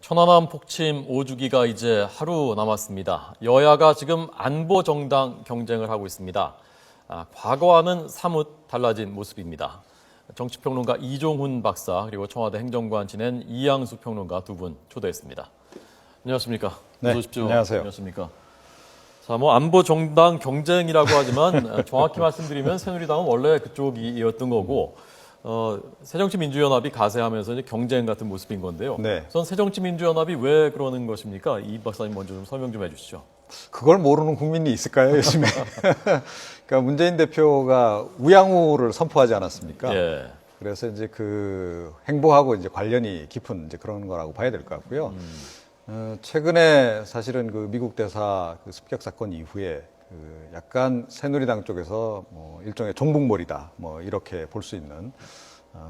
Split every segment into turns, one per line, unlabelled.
천안함 폭침 5주기가 이제 하루 남았습니다. 여야가 지금 안보 정당 경쟁을 하고 있습니다. 과거와는 사뭇 달라진 모습입니다. 정치평론가 이종훈 박사 그리고 청와대 행정관 지낸 이양수 평론가 두 분 초대했습니다. 안녕하십니까?
네,
어서 오십시오.
안녕하세요.
안녕하십니까? 자, 안보 정당 경쟁이라고 하지만 정확히 말씀드리면 새누리당은 원래 그쪽이었던 거고 새정치민주연합이 가세하면서 이제 경쟁 같은 모습인 건데요.
네.
우선 새정치민주연합이 왜 그러는 것입니까? 이 박사님 먼저 좀 설명 좀 해주시죠.
그걸 모르는 국민이 있을까요, 요즘에? 그러니까 문재인 대표가 우양우를 선포하지 않았습니까?
예.
그래서 이제 그 행보하고 이제 관련이 깊은 이제 그런 거라고 봐야 될 것 같고요. 최근에 사실은 그 미국 대사 그 습격 사건 이후에 그 약간 새누리당 쪽에서 뭐 일종의 종북몰이다, 뭐 이렇게 볼 수 있는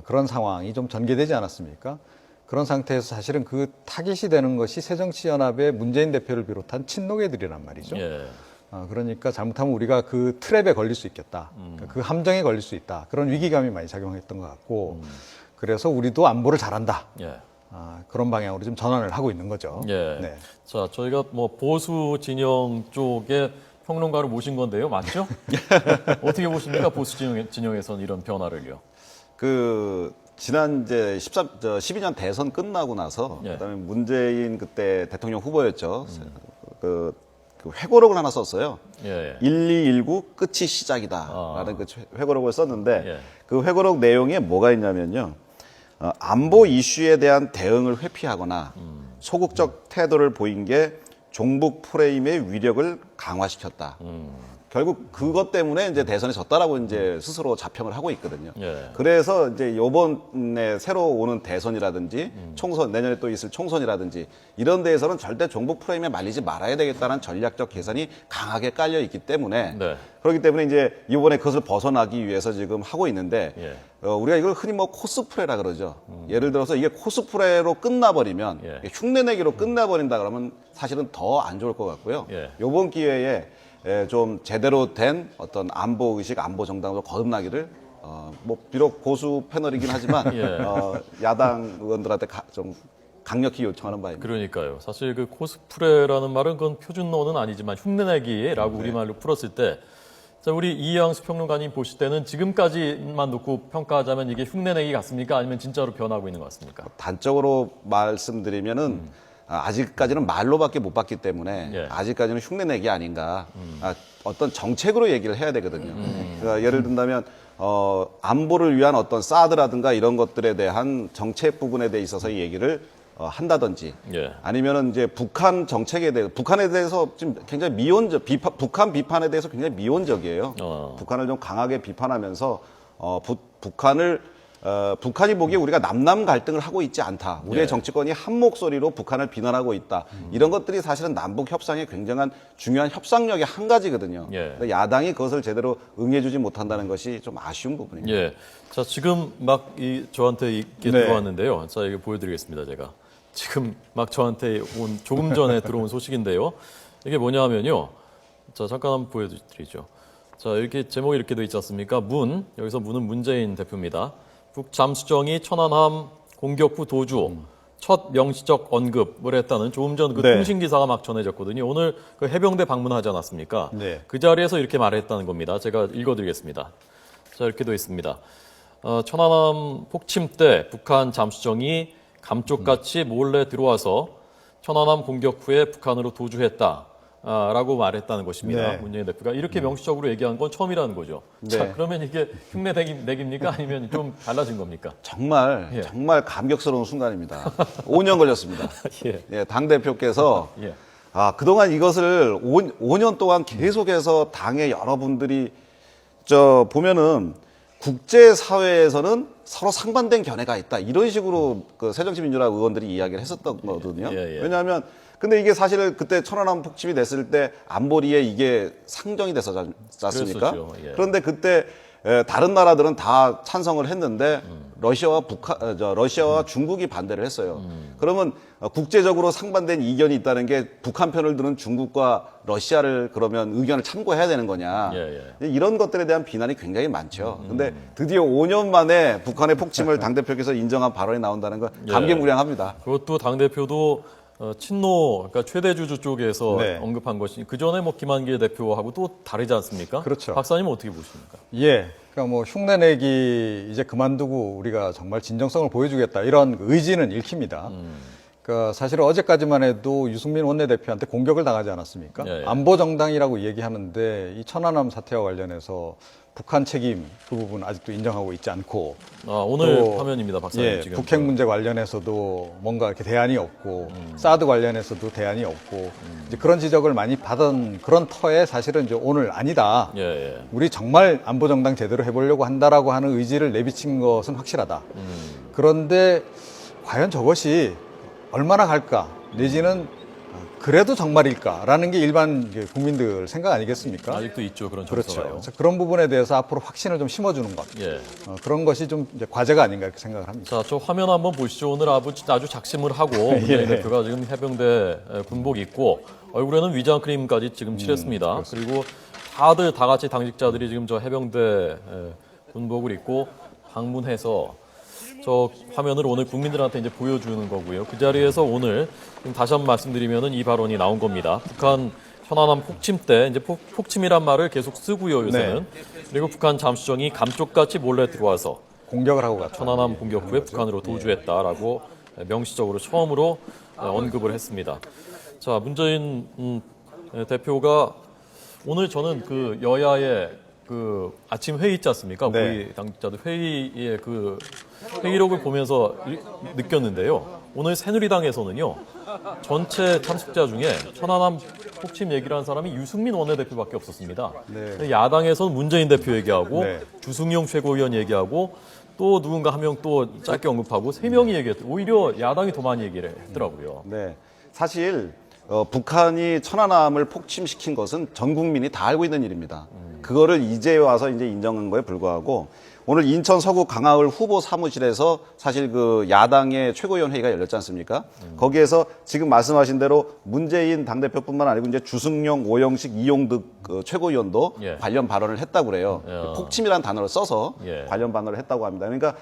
그런 상황이 좀 전개되지 않았습니까? 그런 상태에서 사실은 그 타깃이 되는 것이 새정치연합의 문재인 대표를 비롯한 친노계들이란 말이죠.
예.
그러니까 잘못하면 우리가 그 트랩에 걸릴 수 있겠다. 그러니까 그 함정에 걸릴 수 있다. 그런 위기감이 많이 작용했던 것 같고 그래서 우리도 안보를 잘한다.
예.
그런 방향으로 좀 전환을 하고 있는 거죠.
예.
네.
자, 저희가 뭐 보수 진영 쪽에 평론가를 모신 건데요. 맞죠? 어떻게 보십니까? 보수 진영에서는 이런 변화를요.
지난 이제 12년 대선 끝나고 나서
예.
그다음에 문재인 그때 대통령 후보였죠. 그 회고록을 하나 썼어요.
예.
1219 끝이 시작이다라는 그 회고록을 썼는데
예.
그 회고록 내용에 뭐가 있냐면요. 안보 이슈에 대한 대응을 회피하거나 소극적 태도를 보인 게 종북 프레임의 위력을 강화시켰다. 결국 그것 때문에 이제 대선에 졌다라고 이제 스스로 자평을 하고 있거든요.
예.
그래서 이제 이번에 새로 오는 대선이라든지 총선, 내년에 또 있을 총선이라든지 이런 데에서는 절대 종북 프레임에 말리지 말아야 되겠다는 전략적 계산이 강하게 깔려 있기 때문에
네.
그렇기 때문에 이제 이번에 그것을 벗어나기 위해서 지금 하고 있는데
예.
우리가 이걸 흔히 뭐 코스프레라 그러죠. 예를 들어서 이게 코스프레로 끝나버리면
예.
흉내내기로 끝나버린다 그러면 사실은 더 안 좋을 것 같고요.
예.
이번 기회에 좀 제대로 된 어떤 안보 의식, 안보 정당으로 거듭나기를 뭐 비록 보수 패널이긴 하지만
예.
야당 의원들한테 좀 강력히 요청하는 바입니다.
그러니까요. 사실 그 코스프레라는 말은 그건 표준어는 아니지만 흉내내기라고 우리말로 풀었을 때, 자, 우리 이양수 평론가님 보실 때는 지금까지만 놓고 평가하자면 이게 흉내내기 같습니까? 아니면 진짜로 변하고 있는 것 같습니까?
단적으로 말씀드리면은 아직까지는 말로밖에 못 봤기 때문에
예.
아직까지는 흉내내기 아닌가. 어떤 정책으로 얘기를 해야 되거든요. 그러니까 예를 든다면 안보를 위한 어떤 사드라든가 이런 것들에 대한 정책 부분에 대해 있어서 얘기를 한다든지
예.
아니면은 이제 북한 정책에 대해서 북한에 대해서 지금 굉장히 북한 비판에 대해서 굉장히 미온적이에요. 북한을 좀 강하게 비판하면서 북한이 보기에 우리가 남남 갈등을 하고 있지 않다. 우리의
예.
정치권이 한 목소리로 북한을 비난하고 있다. 이런 것들이 사실은 남북 협상에 굉장한 중요한 협상력의 한 가지거든요.
예.
근데 야당이 그것을 제대로 응해주지 못한다는 것이 좀 아쉬운 부분입니다.
예. 자, 지금 막 저한테 이게
네.
들어왔는데요. 자, 이거 보여드리겠습니다, 제가. 지금 막 저한테 조금 전에 들어온 소식인데요. 이게 뭐냐면요. 자, 잠깐 한번 보여드리죠. 자, 이렇게 제목이 이렇게 돼 있지 않습니까? 여기서 문은 문재인 대표입니다. 북잠수정이 천안함 공격 후 도주 첫 명시적 언급을 했다는 조금 전 그
네.
통신 기사가 막 전해졌거든요. 오늘 그 해병대 방문하지 않았습니까?
네.
그 자리에서 이렇게 말했다는 겁니다. 제가 읽어드리겠습니다. 자, 이렇게 되어 있습니다. 천안함 폭침 때 북한 잠수정이 감쪽같이 몰래 들어와서 천안함 공격 후에 북한으로 도주했다. 라고 말했다는 것입니다.
네.
문재인 대표가 이렇게 명시적으로 얘기한 건 처음이라는 거죠. 자,
네.
그러면 이게 흉내내기입니까? 아니면 좀 달라진 겁니까?
정말
예.
정말 감격스러운 순간입니다. 5년 걸렸습니다.
예.
예, 당 대표께서
예.
그동안 이것을 5년 동안 계속해서 당의 여러분들이 보면은 국제사회에서는 서로 상반된 견해가 있다. 이런 식으로 그 새정치민주연합 의원들이 이야기를 했었던 거거든요.
예.
왜냐하면 근데 이게 사실 그때 천안함 폭침이 됐을 때 안보리에 이게 상정이 됐었지 않습니까?
그랬었죠. 예.
그런데 그때 다른 나라들은 다 찬성을 했는데 러시아와 중국이 반대를 했어요. 그러면 국제적으로 상반된 이견이 있다는 게 북한 편을 드는 중국과 러시아를 그러면 의견을 참고해야 되는 거냐. 이런 것들에 대한 비난이 굉장히 많죠. 근데 드디어 5년 만에 북한의 폭침을 당대표께서 인정한 발언이 나온다는 건 감개무량합니다.
그것도 당대표도 친노, 그러니까 최대주주 쪽에서
네.
언급한 것이 그 전에 뭐 김한길 대표하고 또 다르지 않습니까?
그렇죠.
박사님 어떻게 보십니까?
예. 그러니까 뭐 흉내내기 이제 그만두고 우리가 정말 진정성을 보여주겠다 이런 의지는 읽힙니다. 그러니까 사실 어제까지만 해도 유승민 원내대표한테 공격을 당하지 않았습니까?
예, 예.
안보 정당이라고 얘기하는데 이 천안함 사태와 관련해서 북한 책임 그 부분 아직도 인정하고 있지 않고
오늘
또,
화면입니다, 박사님.
예,
지금
북핵 문제 관련해서도 뭔가 이렇게 대안이 없고 사드 관련해서도 대안이 없고 이제 그런 지적을 많이 받은 그런 터에 사실은 이제 오늘 아니다.
예.
우리 정말 안보 정당 제대로 해보려고 한다라고 하는 의지를 내비친 것은 확실하다. 그런데 과연 저것이 얼마나 갈까? 내지는 그래도 정말일까라는 게 일반 국민들 생각 아니겠습니까?
아직도 있죠, 그런
그렇죠.
정서가요.
그래서 그런 부분에 대해서 앞으로 확신을 좀 심어주는 것.
예.
그런 것이 좀 이제 과제가 아닌가 이렇게 생각을 합니다.
자, 저 화면 한번 보시죠. 오늘 아주 작심을 하고 문재인 대표가 지금 해병대 군복 입고 얼굴에는 위장 크림까지 지금 칠했습니다. 그리고 다들 다 같이 당직자들이 지금 저 해병대 군복을 입고 방문해서 저 화면을 오늘 국민들한테 이제 보여주는 거고요. 그 자리에서 오늘 지금 다시 한번 말씀드리면은 이 발언이 나온 겁니다. 북한 현안함 폭침 때 이제 폭침이란 말을 계속 쓰고요, 요새는. 그리고 북한 잠수정이 감쪽같이 몰래 들어와서
공격을 하고 갔다.
천안함 공격 후에 북한으로 도주했다라고 명시적으로 처음으로 언급을 했습니다. 자, 문재인 대표가 오늘 저는 그 여야의 그 아침 회의 있지 않습니까?
네.
우리 당직자들 회의의 그 회의록을 보면서 느꼈는데요. 오늘 새누리당에서는요, 전체 참석자 중에 천안함 폭침 얘기를 한 사람이 유승민 원내대표밖에 없었습니다.
네.
야당에서는 문재인 대표 얘기하고
네.
주승용 최고위원 얘기하고 또 누군가 한 명 또 짧게 언급하고 세 명이 얘기했고 오히려 야당이 더 많이 얘기를 했더라고요.
네. 사실 북한이 천안함을 폭침시킨 것은 전 국민이 다 알고 있는 일입니다. 그거를 이제 와서 이제 인정한 거에 불구하고 오늘 인천 서구 강하을 후보 사무실에서 사실 그 야당의 최고위원 회의가 열렸지 않습니까? 거기에서 지금 말씀하신 대로 문재인 당대표뿐만 아니고 이제 주승용, 오영식, 이용득 그 최고위원도
예.
관련 발언을 했다고 그래요. 폭침이라는 단어를 써서
예.
관련 발언을 했다고 합니다. 그러니까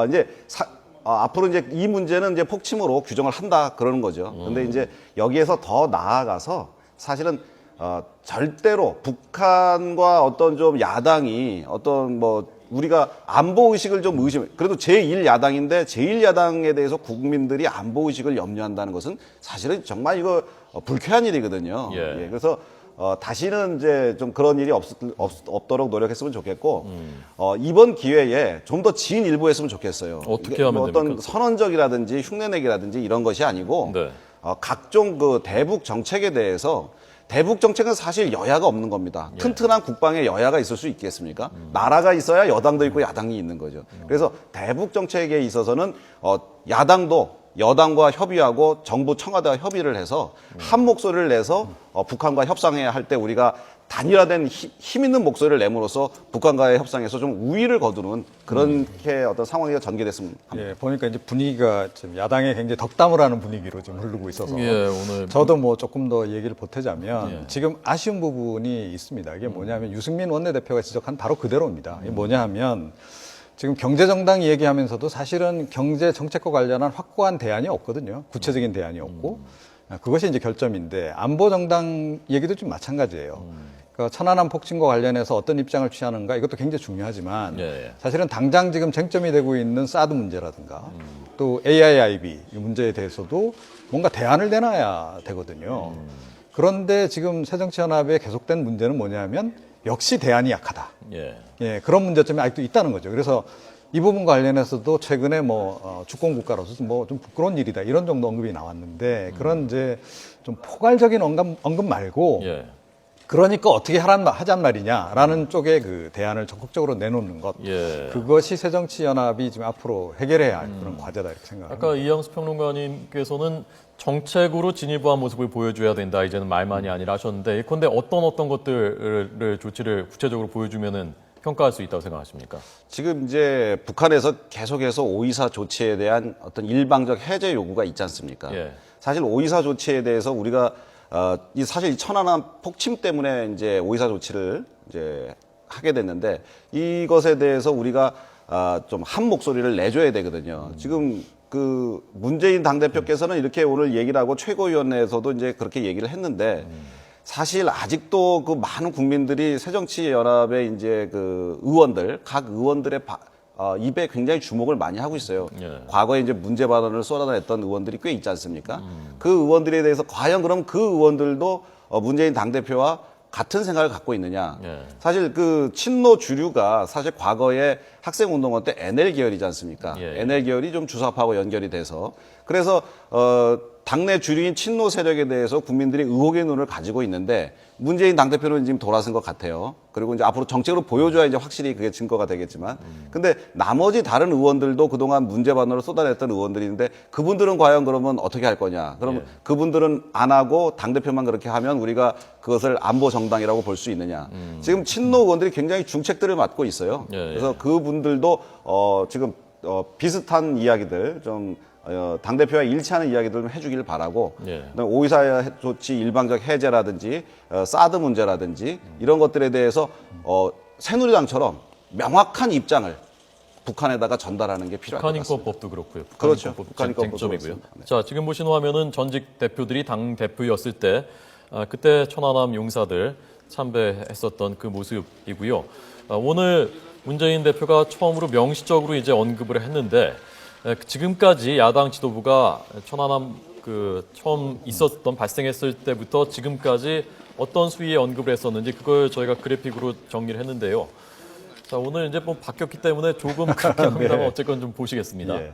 이제 앞으로 이제 이 문제는 이제 폭침으로 규정을 한다 그러는 거죠. 근데 이제 여기에서 더 나아가서 사실은 절대로 북한과 어떤 좀 야당이 어떤 뭐 우리가 안보 의식을 좀 그래도 제1야당인데 제1야당에 대해서 국민들이 안보 의식을 염려한다는 것은 사실은 정말 이거 불쾌한 일이거든요.
예.
그래서 다시는 이제 좀 그런 일이 없도록 노력했으면 좋겠고 이번 기회에 좀 더 지인 일부했으면 좋겠어요.
어떻게 하면
어떤
됩니까?
선언적이라든지 흉내내기라든지 이런 것이 아니고
네.
각종 그 대북 정책에 대해서 대북 정책은 사실 여야가 없는 겁니다. 튼튼한 국방에 여야가 있을 수 있겠습니까? 나라가 있어야 여당도 있고 야당이 있는 거죠. 그래서 대북 정책에 있어서는 야당도 여당과 협의하고 정부 청와대와 협의를 해서 한 목소리를 내서 북한과 협상해야 할 때 우리가 단일화된 힘 있는 목소리를 내므로써 북한과의 협상에서 좀 우위를 거두는 그렇게 어떤 상황이 전개됐으면 합니다.
예, 보니까 이제 분위기가 지금 야당에 굉장히 덕담을 하는 분위기로 지금 흐르고 있어서
예, 오늘
저도 뭐 조금 더 얘기를 보태자면 지금 아쉬운 부분이 있습니다. 이게 뭐냐면 유승민 원내대표가 지적한 바로 그대로입니다. 이게 뭐냐 하면 지금 경제정당 얘기하면서도 사실은 경제 정책과 관련한 확고한 대안이 없거든요. 구체적인 대안이 없고 그것이 이제 결점인데 안보 정당 얘기도 좀 마찬가지예요. 그러니까 천안함 폭침과 관련해서 어떤 입장을 취하는가 이것도 굉장히 중요하지만 사실은 당장 지금 쟁점이 되고 있는 사드 문제라든가 또 AIIB 이 문제에 대해서도 뭔가 대안을 내놔야 되거든요. 그런데 지금 새정치연합의 계속된 문제는 뭐냐면 역시 대안이 약하다. 예, 그런 문제점이 아직도 있다는 거죠. 그래서 이 부분 관련해서도 최근에 뭐 주권 국가로서 뭐 좀 부끄러운 일이다 이런 정도 언급이 나왔는데 그런 이제 좀 포괄적인 언급 말고 그러니까 어떻게 하잔 말이냐라는 쪽의 그 대안을 적극적으로 내놓는 것 그것이 새정치연합이 지금 앞으로 해결해야 할 그런 과제다 이렇게 생각합니다.
아까 이양수 평론가님께서는 정책으로 진일보한 모습을 보여줘야 된다. 이제는 말만이 아니라 하셨는데, 예컨대 어떤 것들을 조치를 구체적으로 보여주면은 평가할 수 있다고 생각하십니까?
지금 이제 북한에서 계속해서 5.24 조치에 대한 어떤 일방적 해제 요구가 있지 않습니까?
예.
사실 5.24 조치에 대해서 우리가 사실 이 천안함 폭침 때문에 이제 5.24 조치를 이제 하게 됐는데 이것에 대해서 우리가 좀 한 목소리를 내줘야 되거든요. 지금 그 문재인 당대표께서는 이렇게 오늘 얘기를 하고 최고위원회에서도 이제 그렇게 얘기를 했는데 사실 아직도 그 많은 국민들이 새정치연합의 이제 그 의원들, 각 의원들의 입에 굉장히 주목을 많이 하고 있어요.
예.
과거에 이제 문제 발언을 쏟아냈던 의원들이 꽤 있지 않습니까? 그 의원들에 대해서 과연 그럼 그 의원들도 문재인 당대표와 같은 생각을 갖고 있느냐.
예.
사실 그 친노 주류가 사실 과거에 학생운동원 때 NL 계열이지 않습니까?
예.
NL 계열이 좀 주사파하고 연결이 돼서 그래서 당내 주류인 친노 세력에 대해서 국민들이 의혹의 눈을 가지고 있는데 문재인 당대표는 지금 돌아선 것 같아요. 그리고 이제 앞으로 정책으로 보여줘야 이제 확실히 그게 증거가 되겠지만. 근데 나머지 다른 의원들도 그동안 문제 반응을 쏟아냈던 의원들인데 그분들은 과연 그러면 어떻게 할 거냐. 그러면 그분들은 안 하고 당대표만 그렇게 하면 우리가 그것을 안보 정당이라고 볼 수 있느냐. 지금 친노 의원들이 굉장히 중책들을 맡고 있어요.
예, 예.
그래서 그분들도 지금 비슷한 이야기들 좀 당대표와 일치하는 이야기들 좀 해주길 바라고
예.
5.24 조치 일방적 해제라든지 사드 문제라든지 이런 것들에 대해서 새누리당처럼 명확한 입장을 북한에다가 전달하는 게 필요할 것 같습니다.
북한인권법도 그렇고요.
그렇죠.
북한인권법
북한인권법도
쟁점이고요.
그렇습니다. 네.
자, 지금 보신 화면은 전직 대표들이 당 대표였을 때 그때 천안함 용사들 참배했었던 그 모습이고요. 오늘 문재인 대표가 처음으로 명시적으로 이제 언급을 했는데 지금까지 야당 지도부가 천안함 그 처음 있었던 발생했을 때부터 지금까지 어떤 수위의 언급을 했었는지 그걸 저희가 그래픽으로 정리를 했는데요. 자, 오늘 이제 뭐 바뀌었기 때문에 조금 그렇게 합니다만 어쨌건 좀 보시겠습니다.
예.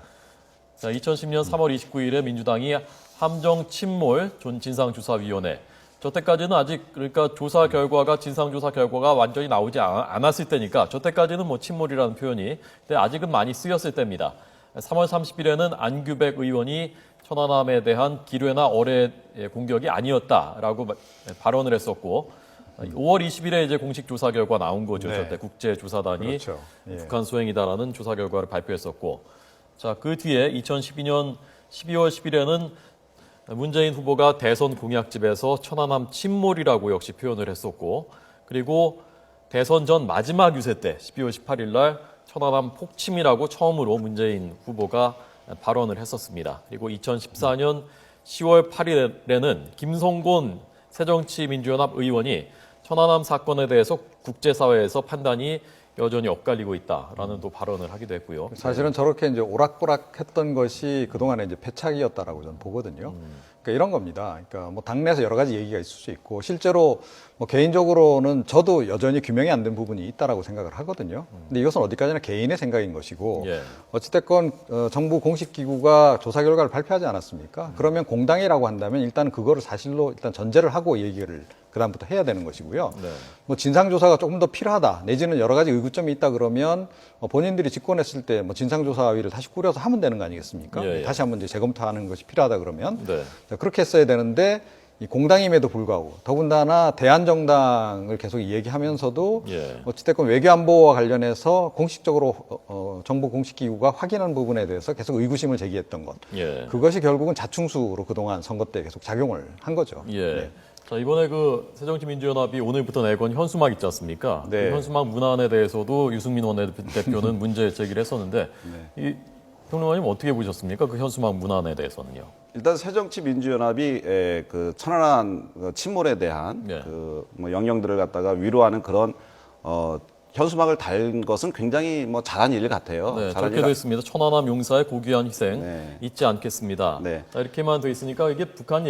자, 2010년 3월 29일에 민주당이 함정 침몰 진상조사위원회. 저때까지는 아직 그러니까 조사 결과가 진상조사 결과가 완전히 나오지 않았을 때니까 저때까지는 뭐 침몰이라는 표현이 근데 아직은 많이 쓰였을 때입니다. 3월 30일에는 안규백 의원이 천안함에 대한 기뢰나 어뢰 공격이 아니었다라고 발언을 했었고 5월 20일에 이제 공식 조사 결과 나온 거죠.
네.
저때 국제조사단이
그렇죠. 예.
북한 소행이다라는 조사 결과를 발표했었고 자, 그 뒤에 2012년 12월 10일에는 문재인 후보가 대선 공약집에서 천안함 침몰이라고 역시 표현을 했었고 그리고 대선 전 마지막 유세 때 12월 18일 날 천안함 폭침이라고 처음으로 문재인 후보가 발언을 했었습니다. 그리고 2014년 10월 8일에는 김성곤 새정치민주연합 의원이 천안함 사건에 대해서 국제사회에서 판단이 여전히 엇갈리고 있다라는 또 발언을 하기도 했고요.
사실은 저렇게 이제 오락부락했던 것이 그동안에 이제 패착이었다라고 저는 보거든요. 그러니까 이런 겁니다. 그러니까 뭐 당내에서 여러 가지 얘기가 있을 수 있고 실제로 뭐 개인적으로는 저도 여전히 규명이 안 된 부분이 있다라고 생각을 하거든요. 근데 이것은 어디까지나 개인의 생각인 것이고
예.
어찌됐건 정부 공식 기구가 조사 결과를 발표하지 않았습니까? 그러면 공당이라고 한다면 일단 그거를 사실로 일단 전제를 하고 얘기를 그다음부터 해야 되는 것이고요.
네.
뭐 진상조사가 조금 더 필요하다 내지는 여러 가지 의구점이 있다 그러면 본인들이 집권했을 때 뭐 진상조사위를 다시 꾸려서 하면 되는 거 아니겠습니까?
예, 예.
다시 한번 이제 재검토하는 것이 필요하다 그러면
네.
자, 그렇게 했어야 되는데 이 공당임에도 불구하고 더군다나 대한정당을 계속 얘기하면서도
예.
어찌됐건 외교안보와 관련해서 공식적으로 정부 공식 기구가 확인한 부분에 대해서 계속 의구심을 제기했던 것
예.
그것이 결국은 자충수로 그동안 선거 때 계속 작용을 한 거죠.
예.
네.
자, 이번에 그 새정치민주연합이 오늘부터 내건 현수막 있지 않습니까?
네.
그 현수막 문안에 대해서도 유승민 원내대표는 문제 제기를 했었는데 이 평론가님 어떻게 보셨습니까? 그 현수막 문안에 대해서는요.
일단 새정치민주연합이 그 천안함 침몰에 대한
네.
그뭐 영령들을 갖다가 위로하는 그런 현수막을 달 것은 굉장히 뭐 잘한 일 같아요.
네,
잘한
저렇게 돼 있습니다. 천안함 용사의 고귀한 희생
네.
잊지 않겠습니다.
네.
자, 이렇게만 돼 있으니까 이게 북한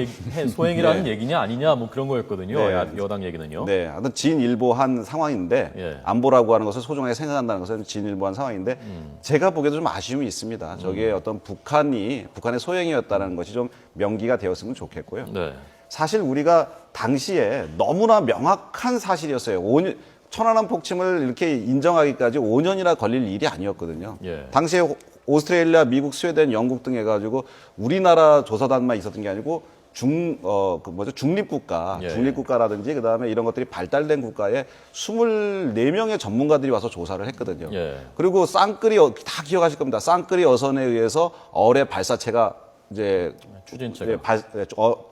소행이라는
네.
얘기냐 아니냐 뭐 그런 거였거든요.
네.
여당 얘기는요.
네, 하여튼 진일보한 상황인데
예.
안보라고 하는 것을 소중하게 생각한다는 것은 진일보한 상황인데 제가 보기에도 좀 아쉬움이 있습니다. 저게 어떤 북한의 소행이었다는 것이 좀 명기가 되었으면 좋겠고요.
네.
사실 우리가 당시에 너무나 명확한 사실이었어요. 천안함 폭침을 이렇게 인정하기까지 5년이나 걸릴 일이 아니었거든요.
예.
당시에 오스트레일리아, 미국, 스웨덴, 영국 등 해가지고 우리나라 조사단만 있었던 게 아니고 중립국가,
예.
중립국가라든지 그다음에 이런 것들이 발달된 국가에 24명의 전문가들이 와서 조사를 했거든요.
예.
그리고 다 기억하실 겁니다. 쌍끌이 어선에 의해서 어뢰 발사체가 이제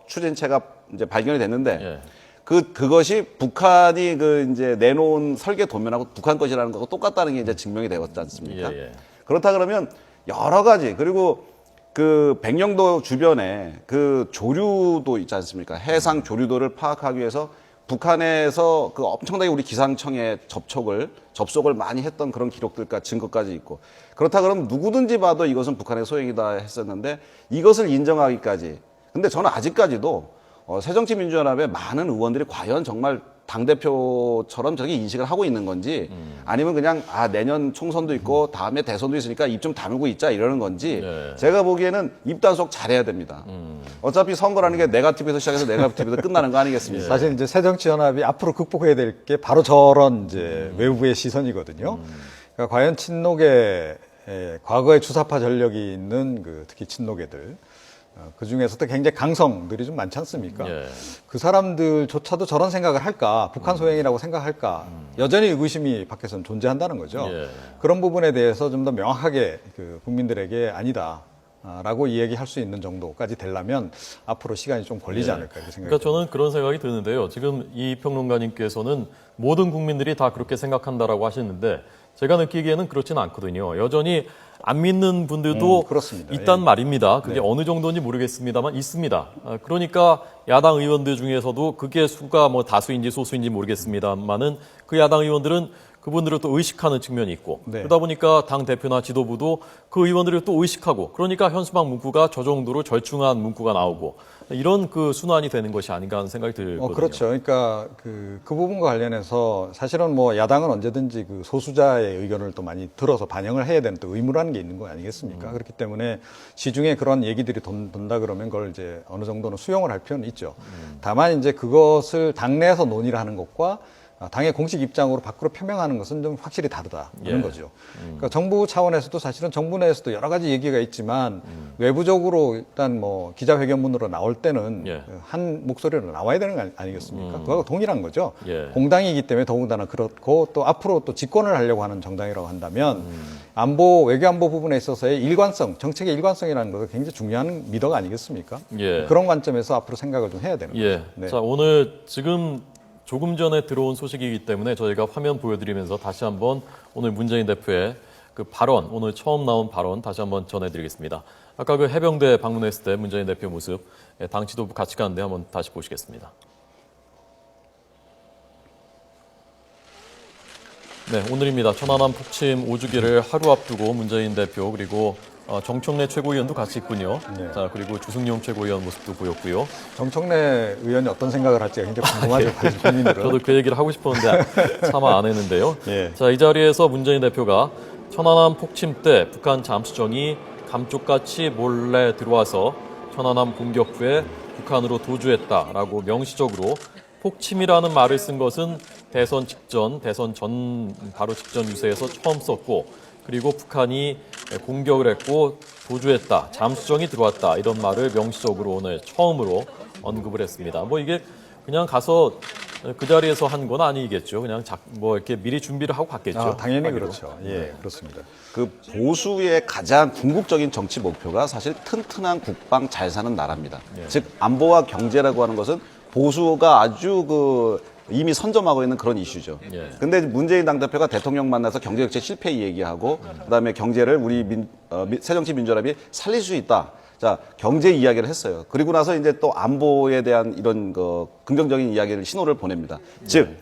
추진체가 이제 발견이 됐는데
예.
그것이 북한이 이제 내놓은 설계 도면하고 북한 것이라는 거하고 똑같다는 게 이제 증명이 되었지 않습니까?
예, 예.
그렇다 그러면 여러 가지 그리고 그 백령도 주변에 그 조류도 있지 않습니까? 해상 조류도를 파악하기 위해서 북한에서 그 엄청나게 우리 기상청에 접속을 많이 했던 그런 기록들과 증거까지 있고 그렇다 그러면 누구든지 봐도 이것은 북한의 소행이다 했었는데 이것을 인정하기까지 근데 저는 아직까지도 새정치민주연합의 많은 의원들이 과연 정말 당대표처럼 저렇게 인식을 하고 있는 건지 아니면 그냥 내년 총선도 있고 다음에 대선도 있으니까 입 좀 다물고 있자 이러는 건지
네.
제가 보기에는 입단속 잘해야 됩니다. 어차피 선거라는 게 네거티브에서 시작해서 네거티브에서 끝나는 거 아니겠습니까?
사실 이제 새정치연합이 앞으로 극복해야 될 게 바로 저런 이제 외부의 시선이거든요. 그러니까 과연 친노계 과거의 주사파 전력이 있는 특히 친노계들 그 중에서도 굉장히 강성들이 좀 많지 않습니까?
예.
그 사람들조차도 저런 생각을 할까? 북한 소행이라고 생각할까? 여전히 의구심이 밖에서는 존재한다는 거죠.
예.
그런 부분에 대해서 좀 더 명확하게 국민들에게 아니다. 라고 이야기할 수 있는 정도까지 되려면 앞으로 시간이 좀 걸리지 않을까 이렇게 생각이
그러니까 저는 그런 생각이 드는데요. 지금 이 평론가님께서는 모든 국민들이 다 그렇게 생각한다라고 하시는데 제가 느끼기에는 그렇지는 않거든요. 여전히 안 믿는 분들도
그렇습니다.
있단
예.
말입니다. 그게 어느 정도인지 모르겠습니다만 있습니다. 그러니까 야당 의원들 중에서도 그게 수가 다수인지 소수인지 모르겠습니다만은 그 야당 의원들은 그분들을 또 의식하는 측면이 있고
네.
그러다 보니까 당 대표나 지도부도 그 의원들을 또 의식하고 그러니까 현수막 문구가 저 정도로 절충한 문구가 나오고 이런 순환이 되는 것이 아닌가 하는 생각이 들거든요.
그렇죠. 그러니까 그 부분과 관련해서 사실은 야당은 언제든지 소수자의 의견을 또 많이 들어서 반영을 해야 되는 또 의무라는 게 있는 거 아니겠습니까? 그렇기 때문에 시중에 그런 얘기들이 돈다 그러면 그걸 이제 어느 정도는 수용을 할 필요는 있죠. 다만 이제 그것을 당내에서 논의를 하는 것과 당의 공식 입장으로 밖으로 표명하는 것은 좀 확실히 다르다는 거죠. 그러니까 정부 차원에서도 사실은 정부 내에서도 여러 가지 얘기가 있지만 외부적으로 일단 기자회견문으로 나올 때는 한 목소리로 나와야 되는 거 아니겠습니까? 그거하고 동일한 거죠. 공당이기 때문에 더군다나 그렇고 또 앞으로 또 집권을 하려고 하는 정당이라고 한다면 외교안보 부분에 있어서의 일관성, 정책의 일관성이라는 것은 굉장히 중요한 미덕 아니겠습니까? 그런 관점에서 앞으로 생각을 좀 해야 되는 거죠. 네.
자, 오늘 지금 조금 전에 들어온 소식이기 때문에 저희가 화면 보여드리면서 다시 한번 오늘 문재인 대표의 그 발언, 오늘 처음 나온 발언 다시 한번 전해드리겠습니다. 아까 해병대 방문했을 때 문재인 대표 모습, 당 지도부 같이 가는데 한번 다시 보시겠습니다. 네, 오늘입니다. 천안함 폭침 5주기를 하루 앞두고 문재인 대표 그리고 정청래 최고위원도 같이 있군요.
네.
자, 그리고 주승용 최고위원 모습도 보였고요.
정청래 의원이 어떤 생각을 할지가 굉장히 궁금하죠. 국민들은.
저도 그 얘기를 하고 싶었는데 차마 안 했는데요.
예.
자, 이 자리에서 문재인 대표가 천안함 폭침 때 북한 잠수정이 감쪽같이 몰래 들어와서 천안함 공격 후에 북한으로 도주했다라고 명시적으로 폭침이라는 말을 쓴 것은 대선 직전, 대선 전 바로 직전 유세에서 처음 썼고 그리고 북한이 공격을 했고 도주했다, 잠수정이 들어왔다 이런 말을 명시적으로 오늘 처음으로 언급을 했습니다. 이게 그냥 가서 그 자리에서 한 건 아니겠죠. 그냥 이렇게 미리 준비를 하고 갔겠죠.
당연히
하기로.
그렇죠. 예, 그렇습니다.
그 보수의 가장 궁극적인 정치 목표가 사실 튼튼한 국방 잘 사는 나라입니다. 즉 안보와 경제라고 하는 것은 보수가 아주 이미 선점하고 있는 그런 이슈죠. 근데 문재인 당대표가 대통령 만나서 경제정책 실패 얘기하고 그다음에 경제를 우리 새정치민주연합이 살릴 수 있다. 자, 경제 이야기를 했어요. 그리고 나서 이제 또 안보에 대한 이런 긍정적인 이야기를 신호를 보냅니다. 즉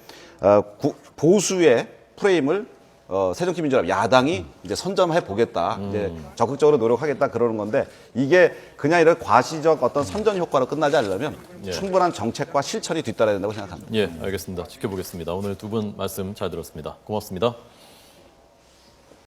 보수의 프레임을 새정치민주연합 야당이 이제 선점해 보겠다, 이제 적극적으로 노력하겠다 그러는 건데 이게 그냥 이런 과시적 어떤 선전 효과로 끝나지 않으려면 충분한 정책과 실천이 뒤따라야 된다고 생각합니다.
예, 알겠습니다. 지켜보겠습니다. 오늘 두 분 말씀 잘 들었습니다. 고맙습니다.